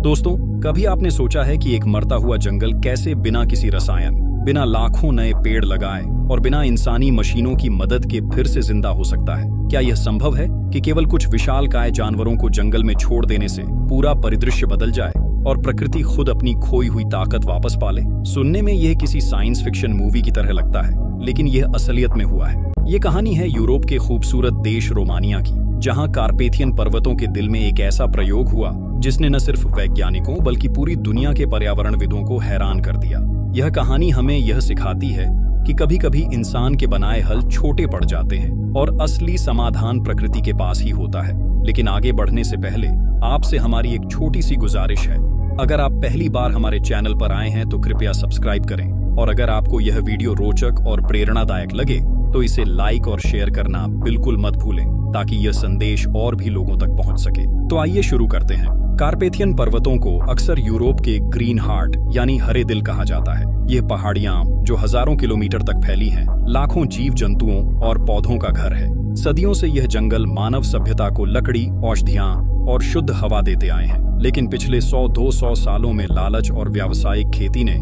दोस्तों, कभी आपने सोचा है कि एक मरता हुआ जंगल कैसे बिना किसी रसायन, बिना लाखों नए पेड़ लगाए और बिना इंसानी मशीनों की मदद के फिर से जिंदा हो सकता है? क्या यह संभव है कि केवल कुछ विशालकाय जानवरों को जंगल में छोड़ देने से पूरा परिदृश्य बदल जाए और प्रकृति खुद अपनी खोई हुई ताकत वापस पाले? सुनने में यह किसी साइंस फिक्शन मूवी की तरह लगता है, लेकिन यह असलियत में हुआ है। ये कहानी है यूरोप के खूबसूरत देश रोमानिया की, जहां कार्पेथियन पर्वतों के दिल में एक ऐसा प्रयोग हुआ जिसने न सिर्फ वैज्ञानिकों बल्कि पूरी दुनिया के पर्यावरणविदों को हैरान कर दिया। यह कहानी हमें यह सिखाती है कि कभी-कभी इंसान के बनाए हल छोटे पड़ जाते हैं और असली समाधान प्रकृति के पास ही होता है। लेकिन आगे बढ़ने से पहले आपसे हमारी एक छोटी सी गुजारिश है। अगर आप पहली बार हमारे चैनल पर आए हैं तो कृपया सब्सक्राइब करें, और अगर आपको यह वीडियो रोचक और प्रेरणादायक लगे तो इसे लाइक और शेयर करना बिल्कुल मत भूलें, ताकि यह संदेश और भी लोगों तक पहुंच सके। तो आइए शुरू करते हैं। कार्पेथियन पर्वतों को अक्सर यूरोप के ग्रीन हार्ट यानी हरे दिल कहा जाता है। ये पहाड़ियां जो हजारों किलोमीटर तक फैली हैं, लाखों जीव जंतुओं और पौधों का घर है। सदियों से यह जंगल मानव सभ्यता को लकड़ी, औषधियां और शुद्ध हवा देते आए हैं। लेकिन पिछले 100-200 सालों में लालच और व्यावसायिक खेती ने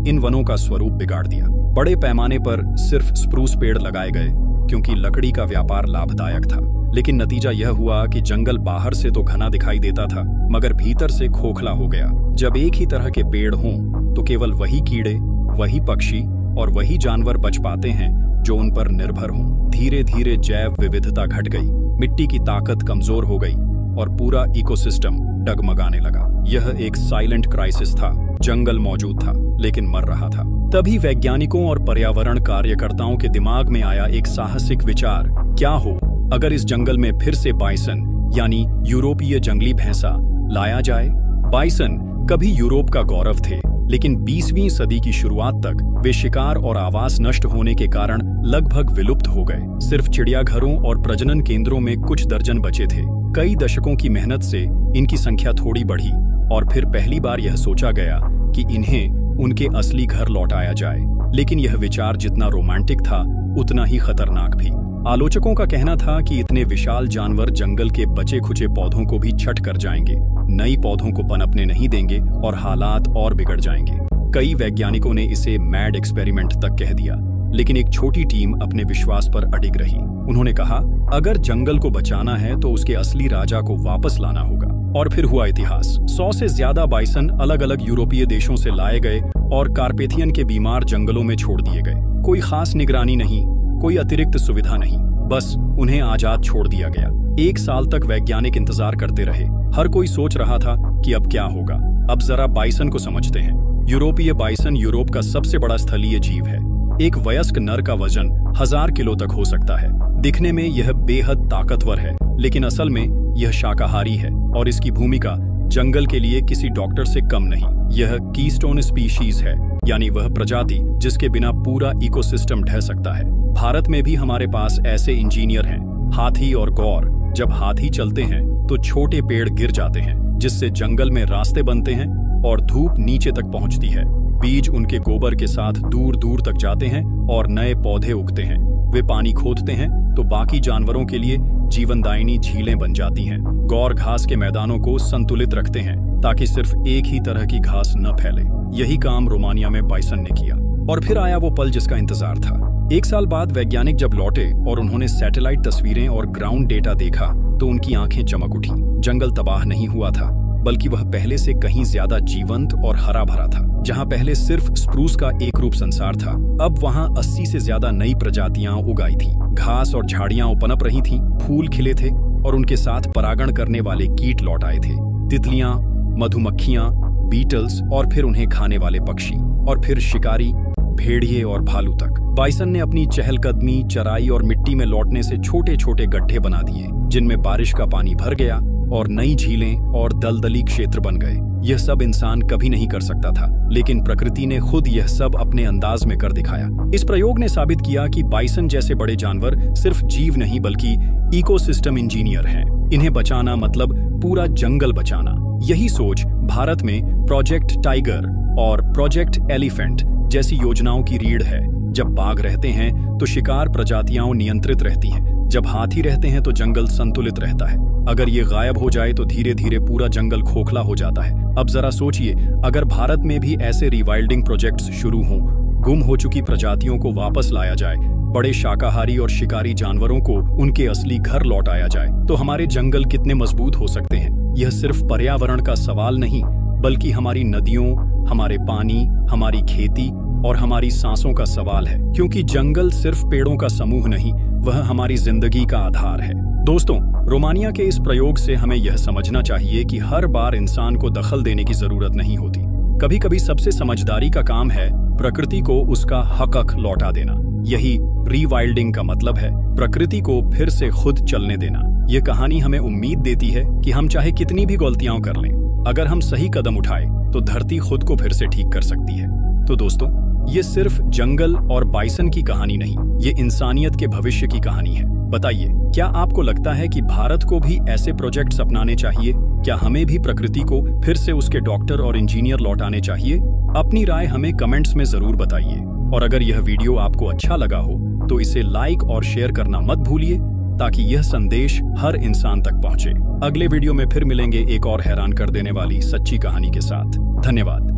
इन वनों का स्वरूप बिगाड़ दिया। बड़े पैमाने पर सिर्फ स्प्रूस पेड़ लगाए गए क्योंकि लकड़ी का व्यापार लाभदायक था, लेकिन नतीजा यह हुआ कि जंगल बाहर से तो घना दिखाई देता था, मगर भीतर से खोखला हो गया। जब एक ही तरह के पेड़ हों तो केवल वही कीड़े, वही पक्षी और वही जानवर बच पाते हैं जो उन पर निर्भर हों। धीरे धीरे जैव विविधता घट गई, मिट्टी की ताकत कमजोर हो गई और पूरा इकोसिस्टम डगमगाने लगा। यह एक साइलेंट क्राइसिस था। जंगल मौजूद था लेकिन मर रहा था। तभी वैज्ञानिकों और पर्यावरण कार्यकर्ताओं के दिमाग में आया एक साहसिक विचार। क्या हो अगर इस जंगल में फिर से बाइसन यानी यूरोपीय जंगली भैंसा लाया जाए? बाइसन कभी यूरोप का गौरव थे, लेकिन 20वीं सदी की शुरुआत तक वे शिकार और आवास नष्ट होने के कारण लगभग विलुप्त हो गए। सिर्फ चिड़ियाघरों और प्रजनन केंद्रों में कुछ दर्जन बचे थे। कई दशकों की मेहनत से इनकी संख्या थोड़ी बढ़ी और फिर पहली बार यह सोचा गया कि इन्हें उनके असली घर लौटाया जाए। लेकिन यह विचार जितना रोमांटिक था उतना ही खतरनाक भी। आलोचकों का कहना था कि इतने विशाल जानवर जंगल के बचे खुचे पौधों को भी छट कर जाएंगे, नई पौधों को पनपने नहीं देंगे और हालात और बिगड़ जाएंगे। कई वैज्ञानिकों ने इसे मैड एक्सपेरिमेंट तक कह दिया, लेकिन एक छोटी टीम अपने विश्वास पर अडिग रही। उन्होंने कहा, अगर जंगल को बचाना है तो उसके असली राजा को वापस लाना होगा। और फिर हुआ इतिहास। 100 से ज्यादा बाइसन अलग अलग यूरोपीय देशों से लाए गए और कार्पेथियन के बीमार जंगलों में छोड़ दिए गए। कोई खास निगरानी नहीं, कोई अतिरिक्त सुविधा नहीं, बस उन्हें आजाद छोड़ दिया गया। 1 साल तक वैज्ञानिक इंतजार करते रहे। हर कोई सोच रहा था कि अब क्या होगा। अब जरा बाइसन को समझते हैं। यूरोपीय बाइसन यूरोप का सबसे बड़ा स्थलीय जीव है। एक वयस्क नर का वजन 1000 किलो तक हो सकता है। दिखने में यह बेहद ताकतवर है, लेकिन असल में यह शाकाहारी है और इसकी भूमिका जंगल के लिए किसी डॉक्टर से कम नहीं। यह कीस्टोन स्पीशीज है, यानी वह प्रजाति जिसके बिना पूरा इकोसिस्टम ढह सकता है। भारत में भी हमारे पास ऐसे इंजीनियर हैं, हाथी और गौर। जब हाथी चलते हैं तो छोटे पेड़ गिर जाते हैं, जिससे जंगल में रास्ते बनते हैं और धूप नीचे तक पहुंचती है। बीज उनके गोबर के साथ दूर दूर तक जाते हैं और नए पौधे उगते हैं। वे पानी खोदते हैं तो बाकी जानवरों के लिए जीवनदायिनी झीलें बन जाती हैं। गौर घास के मैदानों को संतुलित रखते हैं ताकि सिर्फ एक ही तरह की घास न फैले। यही काम रोमानिया में बाइसन ने किया। और फिर आया वो पल जिसका इंतजार था। 1 साल बाद वैज्ञानिक जब लौटे और उन्होंने सैटेलाइट तस्वीरें और ग्राउंड डेटा देखा तो उनकी आंखें चमक उठी। जंगल तबाह नहीं हुआ था, बल्कि वह पहले से कहीं ज्यादा जीवंत और हरा भरा था। जहां पहले सिर्फ स्प्रूस का एक रूप संसार था, अब वहां 80 से ज्यादा नई प्रजातियां उगाई थीं। घास और झाड़ियां पनप रही थीं, फूल खिले थे और उनके साथ परागण करने वाले कीट लौट आए थे। तितलियां, मधुमक्खियां, बीटल्स और फिर उन्हें खाने वाले पक्षी, और फिर शिकारी, भेड़िए और भालू तक। बाइसन ने अपनी चहलकदमी, चराई और मिट्टी में लौटने से छोटे छोटे गड्ढे बना दिए, जिनमें बारिश का पानी भर गया और नई झीलें और दलदली क्षेत्र बन गए। यह सब इंसान कभी नहीं कर सकता था, लेकिन प्रकृति ने खुद यह सब अपने अंदाज में कर दिखाया। इस प्रयोग ने साबित किया कि बाइसन जैसे बड़े जानवर सिर्फ जीव नहीं बल्कि इकोसिस्टम इंजीनियर हैं। इन्हें बचाना मतलब पूरा जंगल बचाना। यही सोच भारत में प्रोजेक्ट टाइगर और प्रोजेक्ट एलिफेंट जैसी योजनाओं की रीढ़ है। जब बाघ रहते हैं तो शिकार प्रजातियां नियंत्रित रहती हैं, जब हाथी रहते हैं तो जंगल संतुलित रहता है। अगर ये गायब हो जाए तो धीरे धीरे पूरा जंगल खोखला हो जाता है। अब जरा सोचिए, अगर भारत में भी ऐसे रिवाइल्डिंग प्रोजेक्ट्स शुरू हों, गुम हो चुकी प्रजातियों को वापस लाया जाए, बड़े शाकाहारी और शिकारी जानवरों को उनके असली घर लौटाया जाए, तो हमारे जंगल कितने मजबूत हो सकते हैं। यह सिर्फ पर्यावरण का सवाल नहीं, बल्कि हमारी नदियों, हमारे पानी, हमारी खेती और हमारी सांसों का सवाल है, क्योंकि जंगल सिर्फ पेड़ों का समूह नहीं, वह हमारी जिंदगी का आधार है। दोस्तों, रोमानिया के इस प्रयोग से हमें यह समझना चाहिए कि हर बार इंसान को दखल देने की जरूरत नहीं होती। कभी कभी सबसे समझदारी का काम है प्रकृति को उसका हक लौटा देना। यही रीवाइल्डिंग का मतलब है, प्रकृति को फिर से खुद चलने देना। यह कहानी हमें उम्मीद देती है कि हम चाहे कितनी भी गलतियां कर लें, अगर हम सही कदम उठाए तो धरती खुद को फिर से ठीक कर सकती है। तो दोस्तों, ये सिर्फ जंगल और बाइसन की कहानी नहीं, ये इंसानियत के भविष्य की कहानी है। बताइए, क्या आपको लगता है कि भारत को भी ऐसे प्रोजेक्ट्स अपनाने चाहिए? क्या हमें भी प्रकृति को फिर से उसके डॉक्टर और इंजीनियर लौटाने चाहिए? अपनी राय हमें कमेंट्स में जरूर बताइए। और अगर यह वीडियो आपको अच्छा लगा हो तो इसे लाइक और शेयर करना मत भूलिए, ताकि यह संदेश हर इंसान तक पहुंचे। अगले वीडियो में फिर मिलेंगे एक और हैरान कर देने वाली सच्ची कहानी के साथ। धन्यवाद।